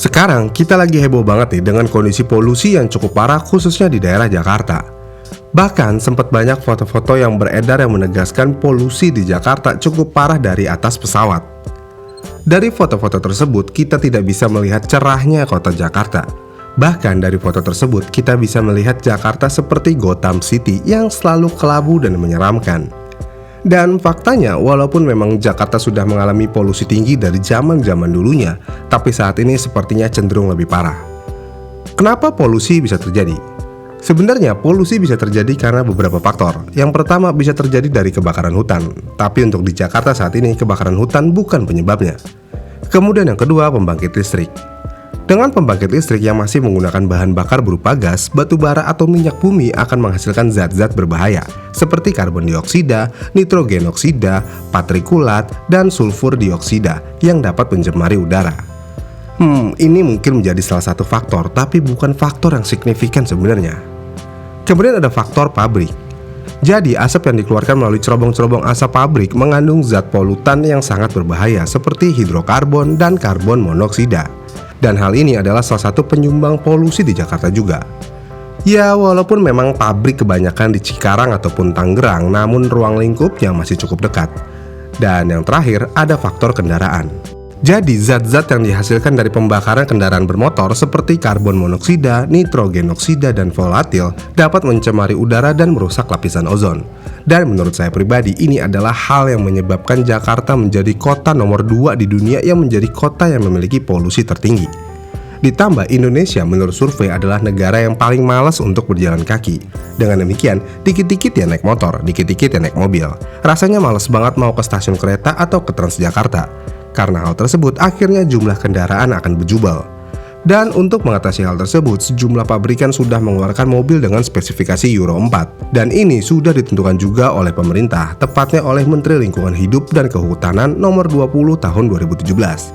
Sekarang kita lagi heboh banget nih dengan kondisi polusi yang cukup parah khususnya di daerah Jakarta. Bahkan sempat banyak foto-foto yang beredar yang menegaskan polusi di Jakarta cukup parah dari atas pesawat. Dari foto-foto tersebut kita tidak bisa melihat cerahnya kota Jakarta. Bahkan dari foto tersebut kita bisa melihat Jakarta seperti Gotham City yang selalu kelabu dan menyeramkan. Dan faktanya, walaupun memang Jakarta sudah mengalami polusi tinggi dari zaman-zaman dulunya, tapi saat ini sepertinya cenderung lebih parah. Kenapa polusi bisa terjadi? Sebenarnya polusi bisa terjadi karena beberapa faktor. Yang pertama bisa terjadi dari kebakaran hutan, tapi untuk di Jakarta saat ini kebakaran hutan bukan penyebabnya. Kemudian yang kedua, pembangkit listrik. Dengan pembangkit listrik yang masih menggunakan bahan bakar berupa gas, batu bara atau minyak bumi akan menghasilkan zat-zat berbahaya seperti karbon dioksida, nitrogen oksida, patrikulat, dan sulfur dioksida yang dapat mencemari udara. Ini mungkin menjadi salah satu faktor, tapi bukan faktor yang signifikan sebenarnya. Kemudian ada faktor pabrik. Jadi asap yang dikeluarkan melalui cerobong-cerobong asap pabrik mengandung zat polutan yang sangat berbahaya seperti hidrokarbon dan karbon monoksida. Dan hal ini adalah salah satu penyumbang polusi di Jakarta juga. Ya, walaupun memang pabrik kebanyakan di Cikarang ataupun Tangerang, namun ruang lingkupnya masih cukup dekat. Dan yang terakhir, ada faktor kendaraan. Jadi, zat-zat yang dihasilkan dari pembakaran kendaraan bermotor seperti karbon monoksida, nitrogen oksida, dan volatil dapat mencemari udara dan merusak lapisan ozon. Dan menurut saya pribadi, ini adalah hal yang menyebabkan Jakarta menjadi kota nomor 2 di dunia yang menjadi kota yang memiliki polusi tertinggi. Ditambah Indonesia menurut survei adalah negara yang paling malas untuk berjalan kaki. Dengan demikian, dikit-dikit ya naik motor, dikit-dikit ya naik mobil. Rasanya malas banget mau ke stasiun kereta atau ke Transjakarta. Karena hal tersebut, akhirnya jumlah kendaraan akan berjubel. Dan untuk mengatasi hal tersebut, sejumlah pabrikan sudah mengeluarkan mobil dengan spesifikasi Euro 4. Dan ini sudah ditentukan juga oleh pemerintah, tepatnya oleh Menteri Lingkungan Hidup dan Kehutanan nomor 20 tahun 2017.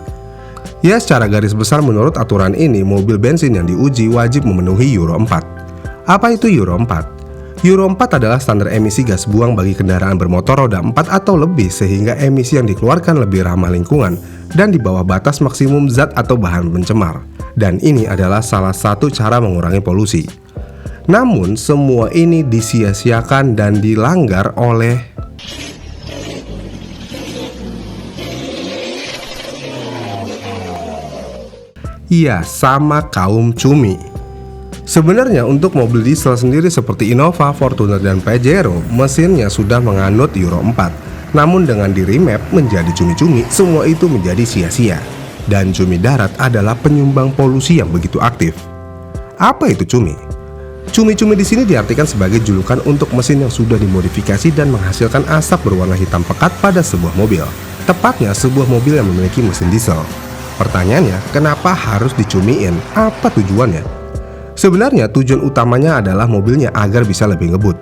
Ya, secara garis besar menurut aturan ini, mobil bensin yang diuji wajib memenuhi Euro 4. Apa itu Euro 4? Euro 4 adalah standar emisi gas buang bagi kendaraan bermotor roda 4 atau lebih, sehingga emisi yang dikeluarkan lebih ramah lingkungan dan di bawah batas maksimum zat atau bahan pencemar. Dan ini adalah salah satu cara mengurangi polusi. Namun semua ini disia-siakan dan dilanggar oleh sama kaum cumi. Sebenarnya untuk mobil diesel sendiri seperti Innova, Fortuner, dan Pajero, mesinnya sudah menganut Euro 4. Namun dengan di remap menjadi cumi-cumi, semua itu menjadi sia-sia. Dan cumi darat adalah penyumbang polusi yang begitu aktif. Apa itu cumi? Cumi-cumi di sini diartikan sebagai julukan untuk mesin yang sudah dimodifikasi dan menghasilkan asap berwarna hitam pekat pada sebuah mobil. Tepatnya sebuah mobil yang memiliki mesin diesel. Pertanyaannya, kenapa harus dicumiin? Apa tujuannya? Sebenarnya tujuan utamanya adalah mobilnya agar bisa lebih ngebut.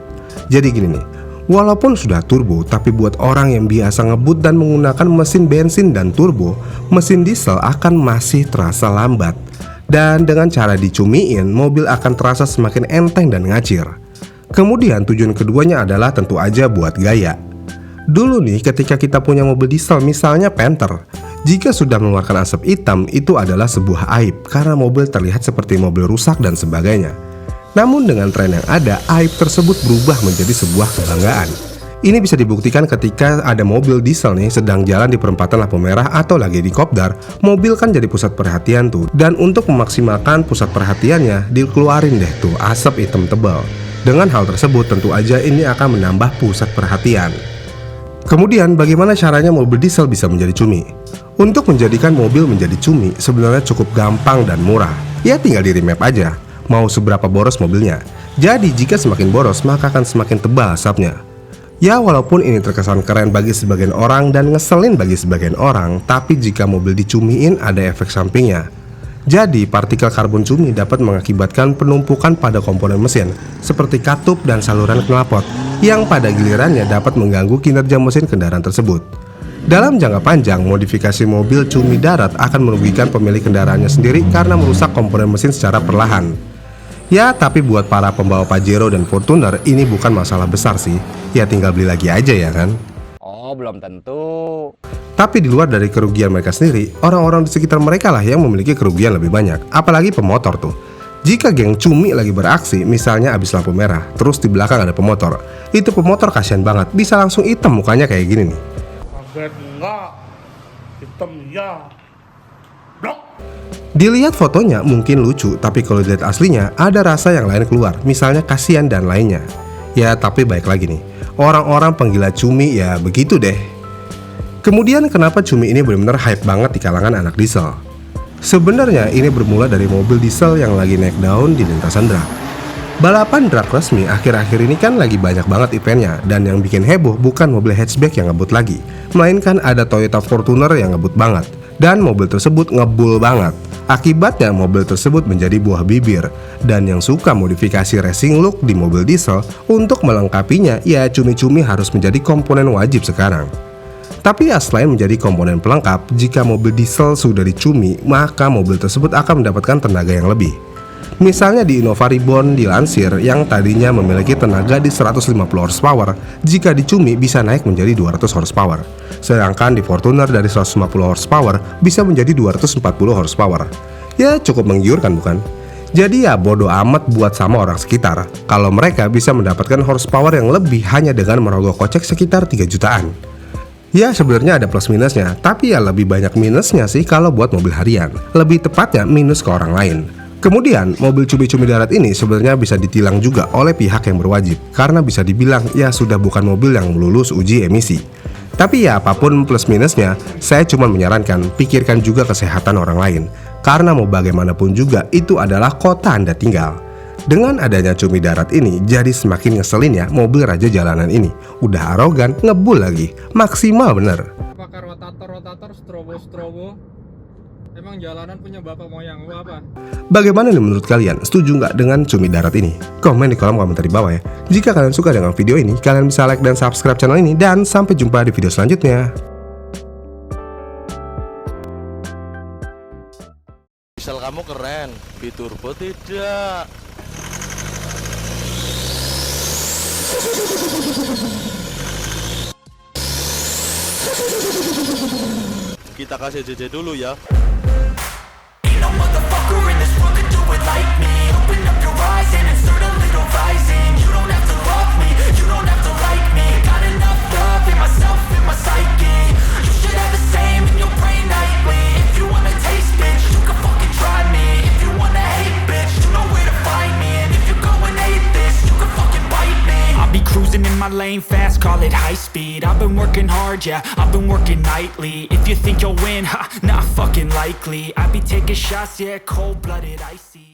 Jadi gini nih, walaupun sudah turbo, tapi buat orang yang biasa ngebut dan menggunakan mesin bensin dan turbo, mesin diesel akan masih terasa lambat. Dan dengan cara dicumiin, mobil akan terasa semakin enteng dan ngacir. Kemudian tujuan keduanya adalah tentu aja buat gaya. Dulu nih ketika kita punya mobil diesel misalnya Panther, jika sudah mengeluarkan asap hitam itu adalah sebuah aib karena mobil terlihat seperti mobil rusak dan sebagainya. Namun dengan tren yang ada, aib tersebut berubah menjadi sebuah kebanggaan. Ini bisa dibuktikan ketika ada mobil diesel nih sedang jalan di perempatan lampu merah atau lagi di kopdar, mobil kan jadi pusat perhatian tuh. Dan untuk memaksimalkan pusat perhatiannya, dikeluarin deh tuh asap hitam tebal. Dengan hal tersebut tentu aja ini akan menambah pusat perhatian. Kemudian bagaimana caranya mobil diesel bisa menjadi cumi? Untuk menjadikan mobil menjadi cumi sebenarnya cukup gampang dan murah. Ya tinggal di remap aja, mau seberapa boros mobilnya. Jadi jika semakin boros maka akan semakin tebal asapnya. Ya walaupun ini terkesan keren bagi sebagian orang dan ngeselin bagi sebagian orang, tapi jika mobil dicumiin ada efek sampingnya. Jadi partikel karbon cumi dapat mengakibatkan penumpukan pada komponen mesin seperti katup dan saluran knalpot yang pada gilirannya dapat mengganggu kinerja mesin kendaraan tersebut. Dalam jangka panjang, modifikasi mobil cumi darat akan merugikan pemilik kendaraannya sendiri karena merusak komponen mesin secara perlahan. Ya, tapi buat para pembawa Pajero dan Fortuner ini bukan masalah besar sih. Ya tinggal beli lagi aja ya kan? Oh, belum tentu. Tapi di luar dari kerugian mereka sendiri, orang-orang di sekitar mereka lah yang memiliki kerugian lebih banyak, apalagi pemotor tuh. Jika geng cumi lagi beraksi, misalnya abis lampu merah, terus di belakang ada pemotor, itu pemotor kasihan banget, bisa langsung hitam mukanya kayak gini nih. Kaget enggak, hitam ya, blok. Dilihat fotonya mungkin lucu, tapi kalau dilihat aslinya ada rasa yang lain keluar, misalnya kasihan dan lainnya. Ya tapi baik lagi nih, orang-orang penggila cumi ya begitu deh. Kemudian kenapa cumi ini benar-benar hype banget di kalangan anak diesel? Sebenarnya ini bermula dari mobil diesel yang lagi naik daun di lintasan drag. Balapan drag resmi akhir-akhir ini kan lagi banyak banget eventnya, dan yang bikin heboh bukan mobil hatchback yang ngebut lagi, melainkan ada Toyota Fortuner yang ngebut banget, dan mobil tersebut ngebul banget. Akibatnya mobil tersebut menjadi buah bibir, dan yang suka modifikasi racing look di mobil diesel untuk melengkapinya ya cumi-cumi harus menjadi komponen wajib sekarang. Tapi ya selain menjadi komponen pelengkap, jika mobil diesel sudah dicumi, maka mobil tersebut akan mendapatkan tenaga yang lebih. Misalnya di Innova Reborn dilansir yang tadinya memiliki tenaga di 150 horsepower, jika dicumi bisa naik menjadi 200 horsepower. Sedangkan di Fortuner dari 150 horsepower bisa menjadi 240 horsepower. Ya cukup menggiurkan bukan? Jadi ya bodo amat buat sama orang sekitar, kalau mereka bisa mendapatkan horsepower yang lebih hanya dengan merogoh kocek sekitar 3 jutaan. Ya sebenarnya ada plus minusnya, tapi ya lebih banyak minusnya sih kalau buat mobil harian. Lebih tepatnya minus ke orang lain. Kemudian, mobil cumi-cumi darat ini sebenarnya bisa ditilang juga oleh pihak yang berwajib, karena bisa dibilang ya sudah bukan mobil yang lulus uji emisi. Tapi ya apapun plus minusnya, saya cuma menyarankan pikirkan juga kesehatan orang lain, karena mau bagaimanapun juga itu adalah kota Anda tinggal. Dengan adanya cumi darat ini, jadi semakin ngeselin ya mobil raja jalanan ini. Udah arogan, ngebul lagi, maksimal bener. Pakai rotator, strobo. Emang jalanan punya bapak moyang lu apa? Bagaimana nih menurut kalian? Setuju nggak dengan cumi darat ini? Komen di kolom komentar di bawah ya. Jika kalian suka dengan video ini, kalian bisa like dan subscribe channel ini. Dan sampai jumpa di video selanjutnya. Diesel kamu keren, biturbo tidak. Kita kasih JJ dulu ya. Ain't no motherfucker in this world could do it like me. Open up your eyes and insert a little rising. You don't have to love me, you don't have to like me. Got enough love in myself, in my psyche. You should have the same in your brain nightly. If you wanna taste, bitch, you can fucking try me. If you wanna hate, bitch, you know where to find me. And if you're going hate this, you can fucking bite me. I'll be cruising in my lane fast, call it high speed. I've been working hard, yeah, I've been working nightly. If you think you'll win, ha, not fucking likely. I be taking shots, yeah, cold-blooded, icy.